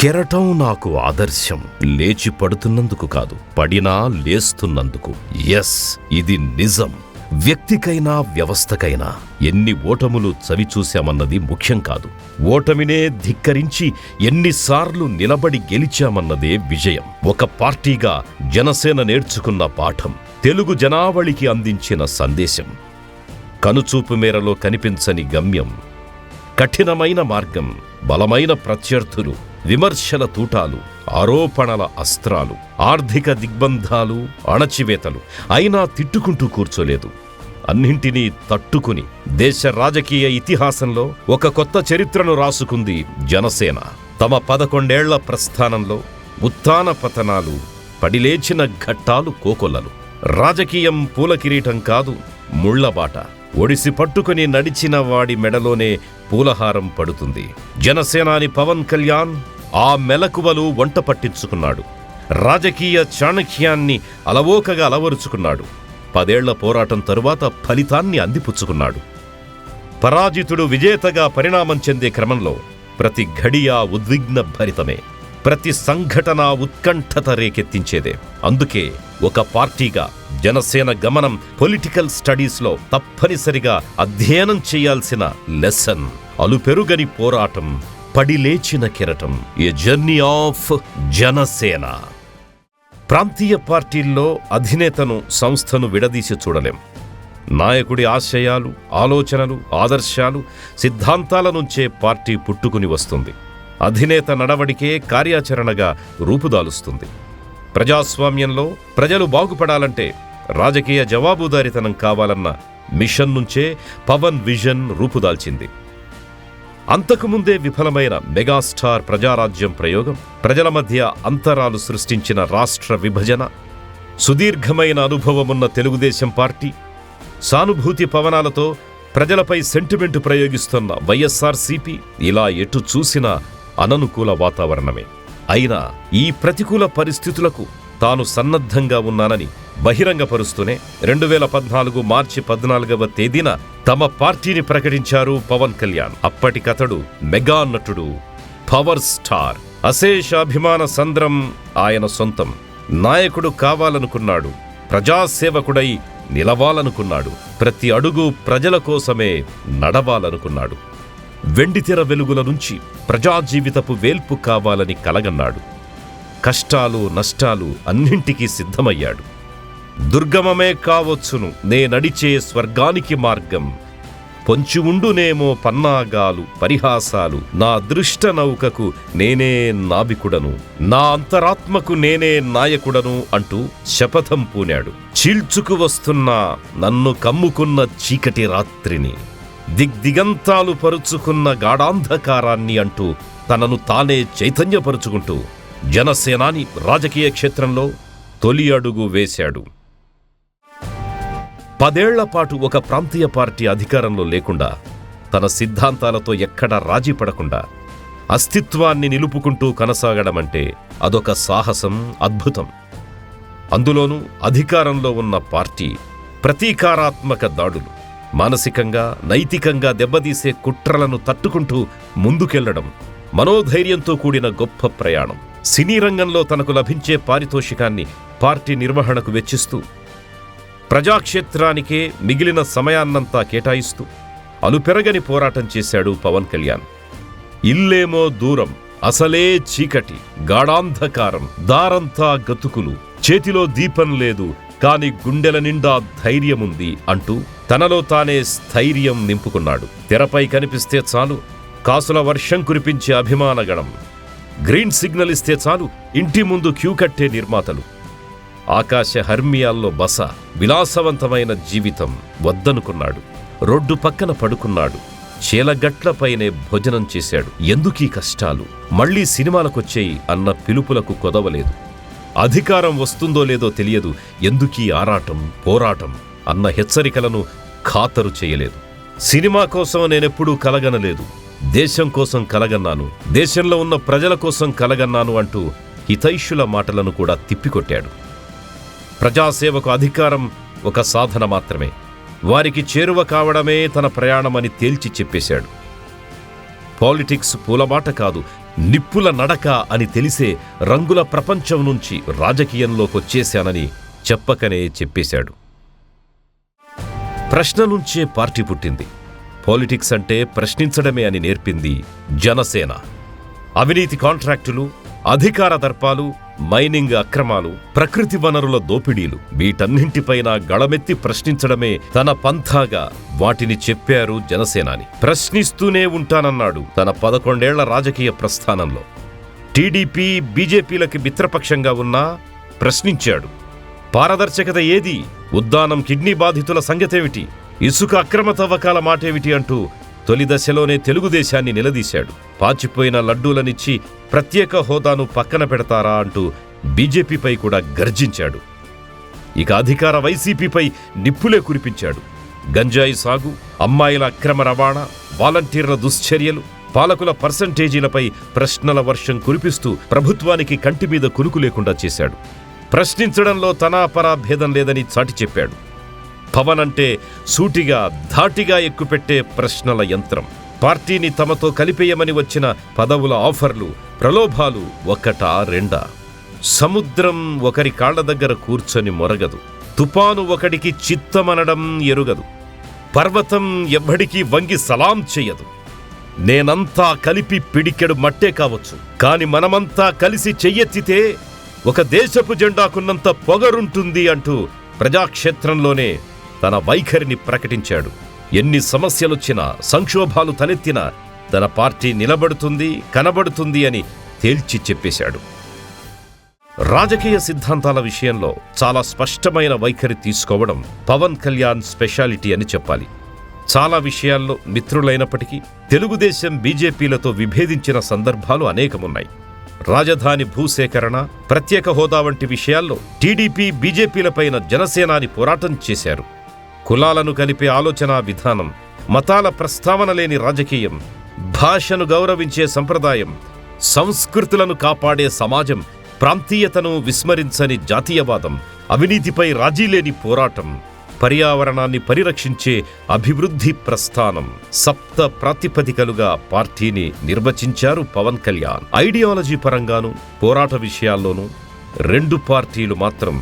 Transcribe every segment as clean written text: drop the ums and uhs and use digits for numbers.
కెరటం నాకు ఆదర్శం. లేచి పడుతున్నందుకు కాదు, పడినా లేస్తున్నందుకు. ఎస్, ఇది నిజం. వ్యక్తికైనా వ్యవస్థకైనా ఎన్ని ఓటములు చవిచూశామన్నది ముఖ్యం కాదు. ఓటమినే ధిక్కరించి ఎన్నిసార్లు నిలబడి గెలిచామన్నదే విజయం. ఒక పార్టీగా జనసేన నేర్చుకున్న పాఠం, తెలుగు జనావళికి అందించిన సందేశం, కనుచూపు మేరలో కనిపించని గమ్యం, కఠినమైన మార్గం, బలమైన ప్రత్యర్థులు, విమర్శల తూటాలు, ఆరోపణల అస్త్రాలు, ఆర్థిక దిగ్బంధాలు, అణచివేతలు. అయినా తిట్టుకుంటూ కూర్చోలేదు. అన్నింటినీ తట్టుకుని దేశ రాజకీయ ఇతిహాసంలో ఒక కొత్త చరిత్రను రాసుకుంది జనసేన. తమ 11 ఏళ్ల ప్రస్థానంలో ఉత్థాన పతనాలు, పడిలేచిన ఘట్టాలు, కోకొల్లలు. రాజకీయం పూల కిరీటం కాదు, ముళ్లబాట. ఒడిసి పట్టుకుని నడిచిన వాడి మెడలోనే పూలహారం పడుతుంది. జనసేనాని పవన్ కళ్యాణ్ ఆ మెలకువలు వంట పట్టించుకున్నాడు. రాజకీయ చాణక్యాన్ని అలవోకగా అలవరుచుకున్నాడు. 10 ఏళ్ల పోరాటం తరువాత ఫలితాన్ని అందిపుచ్చుకున్నాడు. పరాజితుడు విజేతగా పరిణామం చెందే క్రమంలో ప్రతి ఘడియా ఉద్విగ్న భరితమే, ప్రతి సంఘటన ఉత్కంఠత రేకెత్తించేదే. అందుకే ఒక పార్టీగా జనసేన గమనం పొలిటికల్ స్టడీస్లో తప్పనిసరిగా అధ్యయనం చేయాల్సిన లెసన్. అలుపెరుగని పోరాటం, పడిలేచిన కెరటం, ఏ జర్నీ ఆఫ్ జనసేన. ప్రాంతీయ పార్టీల్లో అధినేతను, సంస్థను విడదీసి చూడలేం. నాయకుడి ఆశయాలు, ఆలోచనలు, ఆదర్శాలు, సిద్ధాంతాల నుంచే పార్టీ పుట్టుకుని వస్తుంది. అధినేత నడవడికే కార్యాచరణగా రూపుదాలుస్తుంది. ప్రజాస్వామ్యంలో ప్రజలు బాగుపడాలంటే రాజకీయ జవాబుదారీతనం కావాలన్న మిషన్ నుంచే పవన్ విజన్ రూపుదాల్చింది. అంతకుముందే విఫలమైన మెగాస్టార్ ప్రజారాజ్యం ప్రయోగం, ప్రజల మధ్య అంతరాలు సృష్టించిన రాష్ట్ర విభజన, సుదీర్ఘమైన అనుభవమున్న తెలుగుదేశం పార్టీ, సానుభూతి పవనాలతో ప్రజలపై సెంటిమెంటు ప్రయోగిస్తున్న వైఎస్ఆర్సీపీ, ఇలా ఎటు చూసినా అననుకూల వాతావరణమే. అయినా ఈ ప్రతికూల పరిస్థితులకు తాను సన్నద్ధంగా ఉన్నానని బహిరంగపరుస్తూనే 2014 మార్చి 14వ తేదీన తమ పార్టీని ప్రకటించారు పవన్ కళ్యాణ్. అప్పటికతడు మెగా నటుడు, పవర్ స్టార్. అశేష అభిమాన సంద్రం ఆయన సొంతం. నాయకుడు కావాలనుకున్నాడు, ప్రజాసేవకుడై నిలవాలనుకున్నాడు, ప్రతి అడుగు ప్రజల కోసమే నడవాలనుకున్నాడు. వెండితెర వెలుగుల నుంచి ప్రజాజీవితపు వేల్పు కావాలని కలగన్నాడు. కష్టాలు, నష్టాలు అన్నింటికీ సిద్ధమయ్యాడు. దుర్గమమే కావచ్చును నే నడిచే స్వర్గానికి మార్గం, పొంచి ఉండునేమో పన్నాగాలు, పరిహాసాలు, నా అదృష్ట నౌకకు నేనే నావికుడను, నా అంతరాత్మకు నేనే నాయకుడను అంటూ శపథం పూనాడు. చీల్చుకు వస్తున్న నన్ను కమ్ముకున్న చీకటి రాత్రిని, దిగ్దిగంతాలు పరుచుకున్న గాఢాంధకారాన్ని అంటూ తనను తానే చైతన్యపరుచుకుంటూ జనసేనాని రాజకీయ క్షేత్రంలో తొలి అడుగు వేశాడు. 10 ఏళ్ల పాటు ఒక ప్రాంతీయ పార్టీ అధికారంలో లేకుండా, తన సిద్ధాంతాలతో ఎక్కడా రాజీ పడకుండా అస్తిత్వాన్ని నిలుపుకుంటూ కొనసాగడమంటే అదొక సాహసం, అద్భుతం. అందులోనూ అధికారంలో ఉన్న పార్టీ ప్రతీకారాత్మక దాడులు, మానసికంగా, నైతికంగా దెబ్బతీసే కుట్రలను తట్టుకుంటూ ముందుకెళ్లడం మనోధైర్యంతో కూడిన గొప్ప ప్రయాణం. సినీ రంగంలో తనకు లభించే పారితోషికాన్ని పార్టీ నిర్వహణకు వెచ్చిస్తూ, ప్రజాక్షేత్రానికే మిగిలిన సమయాన్నంతా కేటాయిస్తూ అలుపెరగని పోరాటం చేశాడు పవన్ కళ్యాణ్. ఇల్లేమో దూరం, అసలే చీకటి, గాఢాంధకారం, దారంతా గతుకులు, చేతిలో దీపం లేదు కాని గుండెల నిండా ధైర్యముంది అంటూ తనలో తానే స్థైర్యం నింపుకున్నాడు. తెరపై కనిపిస్తే చాలు కాసుల వర్షం కురిపించే అభిమానగణం, గ్రీన్ సిగ్నల్ ఇస్తే చాలు ఇంటి ముందు క్యూ కట్టే నిర్మాతలు, ఆకాశ హర్మియాల్లో బస, విలాసవంతమైన జీవితం వద్దనుకున్నాడు. రోడ్డు పక్కన పడుకున్నాడు, చేలగట్లపైనే భోజనం చేశాడు. ఎందుకీ కష్టాలు, మళ్లీ సినిమాలకొచ్చేయి అన్న పిలుపులకు కొదవలేదు. అధికారం వస్తుందో లేదో తెలియదు, ఎందుకీ ఆరాటం, పోరాటం అన్న హెచ్చరికలను ఖాతరు చేయలేదు. సినిమా కోసం నేనెప్పుడూ కలగనలేదు, దేశం కోసం కలగన్నాను, దేశంలో ఉన్న ప్రజల కోసం కలగన్నాను అంటూ హితైషుల మాటలను కూడా తిప్పికొట్టాడు. ప్రజాసేవకు అధికారం ఒక సాధన మాత్రమే, వారికి చేరువ కావడమే తన ప్రయాణమని తేల్చి చెప్పేశాడు. పాలిటిక్స్ పూలబాట కాదు, నిప్పుల నడక అని తెలిసే రంగుల ప్రపంచం నుంచి రాజకీయంలోకొచ్చేశానని చెప్పకనే చెప్పేశాడు. ప్రశ్న నుంచే పార్టీ పుట్టింది. పాలిటిక్స్ అంటే ప్రశ్నించడమే అని నేర్పింది జనసేన. అవినీతి కాంట్రాక్టులు, అధికార దర్పాలు, మైనింగ్ అక్రమాలు, ప్రకృతి వనరుల దోపిడీలు, వీటన్నింటిపైన గళమెత్తి ప్రశ్నించడమే తన పంథాగా వాటిని చెప్పారు జనసేనాని. ప్రశ్నిస్తూనే ఉంటానన్నాడు తన 11 ఏళ్ల రాజకీయ ప్రస్థానంలో. టీడీపీ, బీజేపీలకి మిత్రపక్షంగా ఉన్నా ప్రశ్నించాడు. పారదర్శకత ఏది? ఉద్దానం కిడ్నీ బాధితుల సంగతేమిటి? ఇసుక అక్రమ తవ్వకాల మాటేమిటి అంటూ తొలి దశలోనే తెలుగుదేశాన్ని నిలదీశాడు. పాచిపోయిన లడ్డూలనిచ్చి ప్రత్యేక హోదాను పక్కన పెడతారా అంటూ బీజేపీపై కూడా గర్జించాడు. ఇక అధికార వైసీపీపై నిప్పులే కురిపించాడు. గంజాయి సాగు, అమ్మాయిల అక్రమ రవాణా, వాలంటీర్ల దుశ్చర్యలు, పాలకుల పర్సంటేజీలపై ప్రశ్నల వర్షం కురిపిస్తూ ప్రభుత్వానికి కంటి మీద కునుకు లేకుండా చేశాడు. ప్రశ్నించడంలో తనాపరా భేదం లేదని చాటి చెప్పాడు. పవన్ అంటే సూటిగా, ధాటిగా ఎక్కుపెట్టే ప్రశ్నల యంత్రం. పార్టీని తమతో కలిపేయమని వచ్చిన పదవుల ఆఫర్లు, ప్రలోభాలు ఒక్కటా రెండా? సముద్రం ఒకరి కాళ్ల దగ్గర కూర్చొని మొరగదు. తుపాను ఒకడికి చిత్తమనడం ఎరుగదు. పర్వతం ఎవ్వడికి వంగి సలాం చెయ్యదు. నేనంతా కలిపి పిడికెడు మట్టే కావచ్చు, కాని మనమంతా కలిసి చెయ్యెత్తితే ఒక దేశపు జెండాకున్నంత పొగరుంటుంది అంటూ ప్రజాక్షేత్రంలోనే తన వైఖరిని ప్రకటించాడు. ఎన్ని సమస్యలొచ్చినా, సంక్షోభాలు తలెత్తినా తన పార్టీ నిలబడుతుంది, కనబడుతుంది అని తేల్చి చెప్పేశాడు. రాజకీయ సిద్ధాంతాల విషయంలో చాలా స్పష్టమైన వైఖరి తీసుకోవడం పవన్ కళ్యాణ్ స్పెషాలిటీ అని చెప్పాలి. చాలా విషయాల్లో మిత్రులైనప్పటికీ తెలుగుదేశం, బీజేపీలతో విభేదించిన సందర్భాలు అనేకమున్నాయి. రాజధాని భూసేకరణ, ప్రత్యేక హోదా వంటి విషయాల్లో టీడీపీ, బీజేపీలపైన జనసేనాని పోరాటం చేశారు. కులాలను కలిపే ఆలోచనా విధానం, మతాల ప్రస్తావన లేని రాజకీయం, భాషను గౌరవించే సంప్రదాయం, సంస్కృతులను కాపాడే సమాజం, ప్రాంతీయతను విస్మరించని జాతీయవాదం, అవినీతిపై రాజీలేని పోరాటం, పర్యావరణాన్ని పరిరక్షించే అభివృద్ధి ప్రస్థానం, సప్త ప్రాతిపదికలుగా పార్టీని నిర్వచించారు పవన్ కళ్యాణ్. ఐడియాలజీ పరంగానూ, పోరాట విషయాల్లోనూ 2 పార్టీలు మాత్రం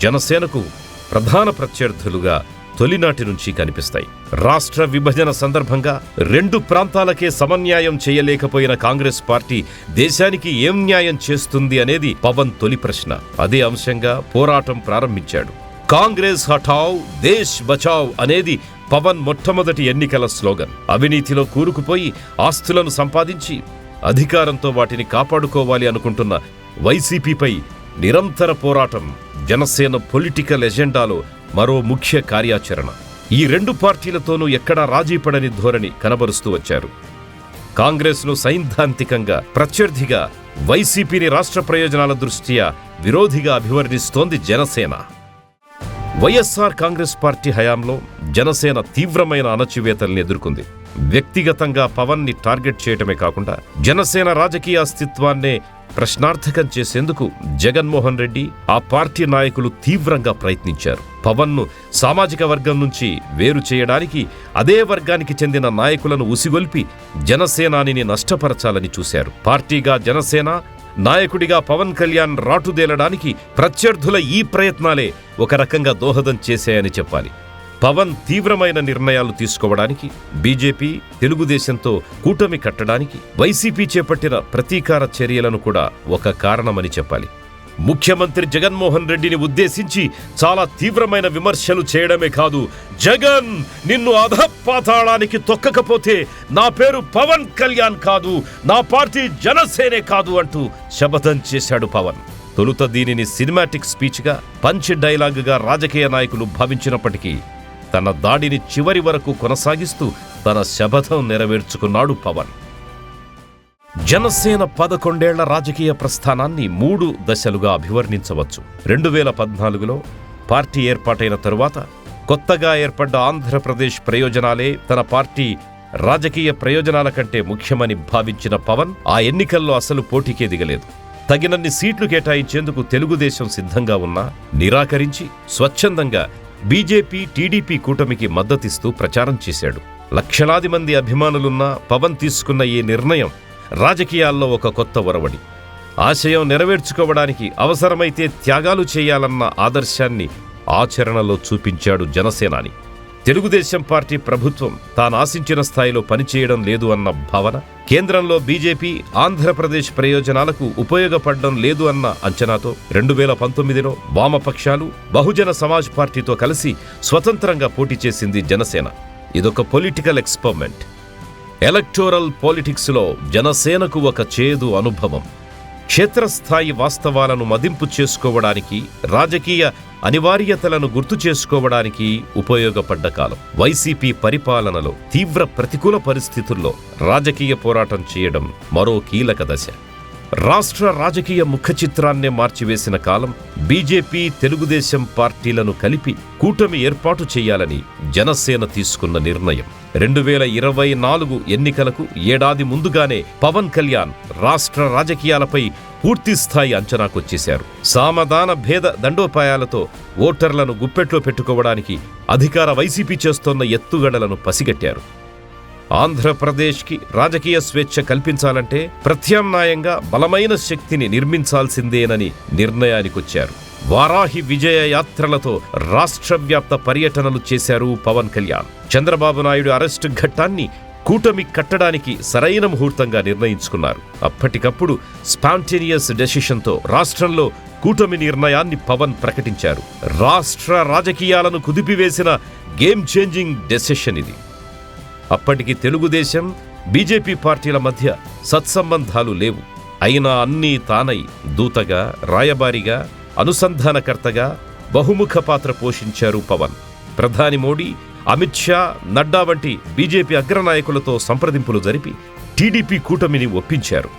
జనసేనకు ప్రధాన ప్రత్యర్థులుగా తొలినాటి నుంచి కనిపిస్తాయి. రాష్ట్ర విభజన సందర్భంగా 2 ప్రాంతాలకే సమన్యాయం చేయలేకపోయిన కాంగ్రెస్ పార్టీ దేశానికి ఏం న్యాయం చేస్తుంది అనేది పవన్ తొలి ప్రశ్న. అదే అంశంగా పోరాటం ప్రారంభించాడు. కాంగ్రెస్ హఠావ్, దేశ్ బచావ్ అనేది పవన్ మొట్టమొదటి ఎన్నికల స్లోగన్. అవినీతిలో కూరుకుపోయి ఆస్తులను సంపాదించి అధికారంతో వాటిని కాపాడుకోవాలి అనుకుంటున్న వైసీపీపై నిరంతర పోరాటం జనసేన పొలిటికల్ ఎజెండాలో మరో ముఖ్య కార్యాచరణ. ఈ 2 పార్టీలతోనూ ఎక్కడా రాజీపడని ధోరణి కనబరుస్తూ వచ్చారు. కాంగ్రెస్ను సైద్ధాంతికంగా ప్రత్యర్థిగా, వైసీపీని రాష్ట్ర ప్రయోజనాల దృష్ట్యా విరోధిగా అభివర్ణిస్తోంది జనసేన. వైఎస్ఆర్ కాంగ్రెస్ పార్టీ హయాంలో జనసేన తీవ్రమైన అణచివేతల్ని ఎదుర్కొంది. వ్యక్తిగతంగా పవన్ని టార్గెట్ చేయటమే కాకుండా జనసేన రాజకీయ అస్తిత్వాన్నే ప్రశ్నార్థకం చేసేందుకు జగన్మోహన్ రెడ్డి, ఆ పార్టీ నాయకులు తీవ్రంగా ప్రయత్నించారు. పవన్ను సామాజిక వర్గం నుంచి వేరు చేయడానికి అదే వర్గానికి చెందిన నాయకులను ఉసిగొల్పి జనసేనానిని నష్టపరచాలని చూశారు. పార్టీగా జనసేన, నాయకుడిగా పవన్ కళ్యాణ్ రాటుదేలడానికి ప్రత్యర్థుల ఈ ప్రయత్నాలే ఒక రకంగా దోహదం చేశాయని చెప్పాలి. పవన్ తీవ్రమైన నిర్ణయాలు తీసుకోవడానికి, బీజేపీ, తెలుగుదేశంతో కూటమి కట్టడానికి వైసీపీ చేపట్టిన ప్రతీకార చర్యలను కూడా ఒక కారణమని చెప్పాలి. ముఖ్యమంత్రి జగన్మోహన్ రెడ్డిని ఉద్దేశించి చాలా తీవ్రమైన విమర్శలు చేయడమే కాదు, జగన్ నిన్ను అధపాతాళానికి తొక్కకపోతే నా పేరు పవన్ కళ్యాణ్ కాదు, నా పార్టీ జనసేనే కాదు అంటూ శపథం చేశాడు పవన్. తొలుత దీనిని సినిమాటిక్ స్పీచ్గా, పంచ్ డైలాగుగా రాజకీయ నాయకులు భావించినప్పటికీ తన దాడిని చివరి వరకు కొనసాగిస్తూ తన శపథం నెరవేర్చుకున్నాడు పవన్. జనసేన 11 ఏళ్ల రాజకీయ ప్రస్థానాన్ని 3 దశలుగా అభివర్ణించవచ్చు. 2014లో పార్టీ ఏర్పాటైన తరువాత కొత్తగా ఏర్పడ్డ ఆంధ్రప్రదేశ్ ప్రయోజనాలే తన పార్టీ రాజకీయ ప్రయోజనాల కంటే ముఖ్యమని భావించిన పవన్ ఆ ఎన్నికల్లో అసలు పోటీకే దిగలేదు. తగినన్ని సీట్లు కేటాయించేందుకు తెలుగుదేశం సిద్ధంగా ఉన్నా నిరాకరించి స్వచ్ఛందంగా బీజేపీ, టీడీపీ కూటమికి మద్దతిస్తూ ప్రచారం చేశాడు. లక్షలాది మంది అభిమానులున్న పవన్ తీసుకున్న ఈ నిర్ణయం రాజకీయాల్లో ఒక కొత్త ఒరవడి. ఆశయం నెరవేర్చుకోవడానికి అవసరమైతే త్యాగాలు చేయాలన్న ఆదర్శాన్ని ఆచరణలో చూపించాడు జనసేనాని. తెలుగుదేశం పార్టీ ప్రభుత్వం తానాశించిన స్థాయిలో పనిచేయడం లేదు అన్న భావన, కేంద్రంలో బీజేపీ ఆంధ్రప్రదేశ్ ప్రయోజనాలకు ఉపయోగపడడం లేదు అన్న అంచనాతో 2019లో వామపక్షాలు బహుజన సమాజ్ పార్టీతో కలిసి స్వతంత్రంగా పోటీ చేసింది జనసేన. ఇదొక పొలిటికల్ ఎక్స్పెరిమెంట్. ఎలక్టోరల్ పాలిటిక్స్లో జనసేనకు ఒక చేదు అనుభవం. క్షేత్రస్థాయి వాస్తవాలను మదింపు చేసుకోవడానికి, రాజకీయ అనివార్యతలను గుర్తు చేసుకోవడానికి ఉపయోగపడ్డ కాలం. వైసీపీ పరిపాలనలో తీవ్ర ప్రతికూల పరిస్థితుల్లో రాజకీయ పోరాటం చేయడం మరో కీలక దశ. రాష్ట్ర రాజకీయ ముఖచిత్రాన్నే మార్చివేసిన కాలం. బీజేపీ, తెలుగుదేశం పార్టీలను కలిపి కూటమి ఏర్పాటు చేయాలని జనసేన తీసుకున్న నిర్ణయం. 2024 ఎన్నికలకు ఏడాది ముందుగానే పవన్ కళ్యాణ్ రాష్ట్ర రాజకీయాలపై పూర్తిస్థాయి అంచనాకొచ్చేశారు. సామధాన భేద దండోపాయాలతో ఓటర్లను గుప్పెట్లో పెట్టుకోవడానికి అధికార వైసీపీ చేస్తోన్న ఎత్తుగడలను పసిగట్టారు. ఆంధ్రప్రదేశ్కి రాజకీయ స్వేచ్ఛ కల్పించాలంటే ప్రత్యామ్నాయంగా బలమైన శక్తిని నిర్మించాల్సిందేనని నిర్ణయానికొచ్చారు. వారాహి విజయ యాత్రలతో రాష్ట్రవ్యాప్త పర్యటనలు చేశారు పవన్ కళ్యాణ్. చంద్రబాబు నాయుడు అరెస్టు ఘట్టాన్ని కూటమి కట్టడానికి సరైన ముహూర్తంగా నిర్ణయించుకున్నారు. అప్పటికప్పుడు స్పాంటేనియస్ డెసిషన్తో రాష్ట్రంలో కూటమి నిర్ణయాన్ని పవన్ ప్రకటించారు. రాష్ట్ర రాజకీయాలను కుదిపివేసిన గేమ్ చేంజింగ్ డెసిషన్ ఇది. అప్పటికి తెలుగుదేశం, బీజేపీ పార్టీల మధ్య సత్సంబంధాలు లేవు. అయినా అన్నీ తానై దూతగా, రాయబారిగా, అనుసంధానకర్తగా బహుముఖ పాత్ర పోషించారు పవన్. ప్రధాని మోడీ, అమిత్ షా, నడ్డా వంటి బీజేపీ అగ్రనాయకులతో సంప్రదింపులు జరిపి టీడీపీ కూటమిని ఒప్పించారు.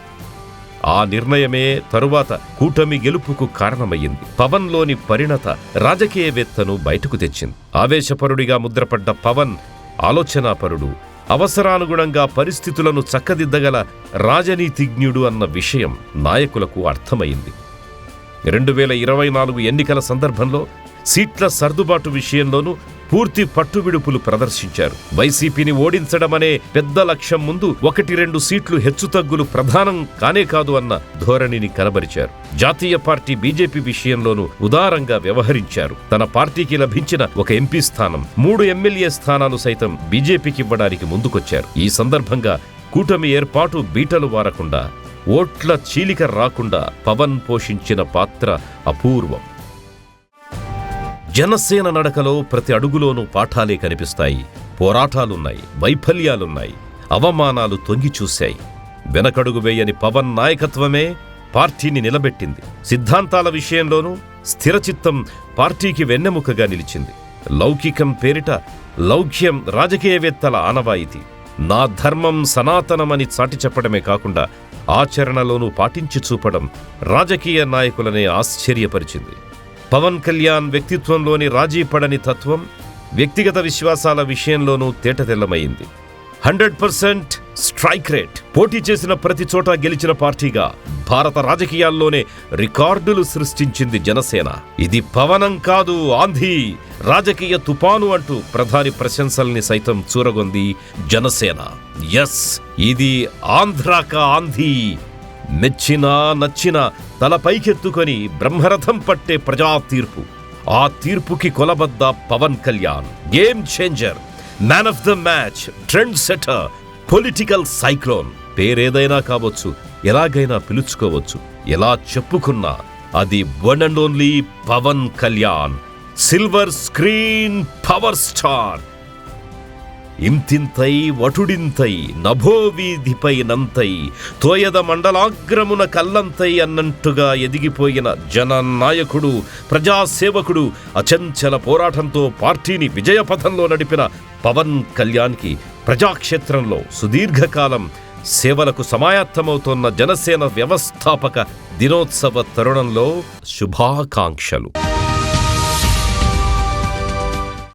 ఆ నిర్ణయమే తరువాత కూటమి గెలుపుకు కారణమయ్యింది. పవన్లోని పరిణత రాజకీయవేత్తను బయటకు తెచ్చింది. ఆవేశపరుడిగా ముద్రపడ్డ పవన్ ఆలోచనాపరుడు, అవసరానుగుణంగా పరిస్థితులను చక్కదిద్దగల రాజనీతిజ్ఞుడు అన్న విషయం నాయకులకు అర్థమైంది. 2024 ఎన్నికల సందర్భంలో సీట్ల సర్దుబాటు విషయంలోనూ పూర్తి పట్టువిడుపులు ప్రదర్శించారు. వైసీపీని ఓడించడమనే పెద్ద లక్ష్యం ముందు 1-2 సీట్లు హెచ్చుతగ్గులు ప్రధానం కానే కాదు అన్న ధోరణిని కనబరిచారు. జాతీయ పార్టీ బీజేపీ విషయంలోనూ ఉదారంగా వ్యవహరించారు. తన పార్టీకి లభించిన ఒక ఎంపీ స్థానం, 3 ఎమ్మెల్యే స్థానాలు సైతం బీజేపీకి ఇవ్వడానికి ముందుకొచ్చారు. ఈ సందర్భంగా కూటమి ఏర్పాటు బీటలు వారకుండా, ఓట్ల చీలిక రాకుండా పవన్ పోషించిన పాత్ర అపూర్వం. జనసేన నడకలో ప్రతి అడుగులోనూ పాఠాలే కనిపిస్తాయి. పోరాటాలున్నాయి, వైఫల్యాలున్నాయి, అవమానాలు తొంగి చూశాయి. వెనకడుగు వేయని పవన్ నాయకత్వమే పార్టీని నిలబెట్టింది. సిద్ధాంతాల విషయంలోనూ స్థిరచిత్తం పార్టీకి వెన్నెముకగా నిలిచింది. లౌకికం పేరిట లౌక్యం రాజకీయవేత్తల ఆనవాయితీ. నా ధర్మం సనాతనమని చాటి చెప్పడమే కాకుండా ఆచరణలోనూ పాటించి చూపడం రాజకీయ నాయకులనే ఆశ్చర్యపరిచింది. పవన్ కళ్యాణ్ వ్యక్తిత్వంలోని రాజీ పడని తత్వం వ్యక్తిగత విశ్వాసాల విషయంలోనూ తేటతెల్లమైంది. 100% స్ట్రైక్ రేట్, పోటీ చేసిన ప్రతి చోట గెలిచిన పార్టీగా భారత రాజకీయాల్లోనే రికార్డులు సృష్టించింది జనసేన. ఇది పవనం కాదు, ఆంధీ, రాజకీయ తుపాను అంటూ ప్రధాని ప్రశంసల్ని సైతం చూరగొంది జనసేన. ఎస్, ఇది ఆంధ్రాక ఆంధీ. మెచ్చినా నచ్చినా తల పైకెత్తుకొని బ్రహ్మరథం పట్టే ప్రజా తీర్పు. ఆ తీర్పుకి కొలబద్ద Pawan Kalyan. Game changer, man of the match, trend setter, political cyclone. పేరేదైనా కావచ్చు, ఎలాగైనా పిలుచుకోవచ్చు. ఎలా చెప్పుకున్నా అది one and only Pawan Kalyan, silver screen power star. ఇంతింతై వటుడింతై నభోవీధిపై నంతై తోయద మండలాగ్రమున కల్లంతై అన్నంటుగా ఎదిగిపోయిన జననాయకుడు, ప్రజాసేవకుడు, అచంచల పోరాటంతో పార్టీని విజయపథంలో నడిపిన పవన్ కళ్యాణ్కి ప్రజాక్షేత్రంలో సుదీర్ఘకాలం సేవలకు సమాయత్తమవుతోన్న జనసేన వ్యవస్థాపక దినోత్సవ తరుణంలో శుభాకాంక్షలు.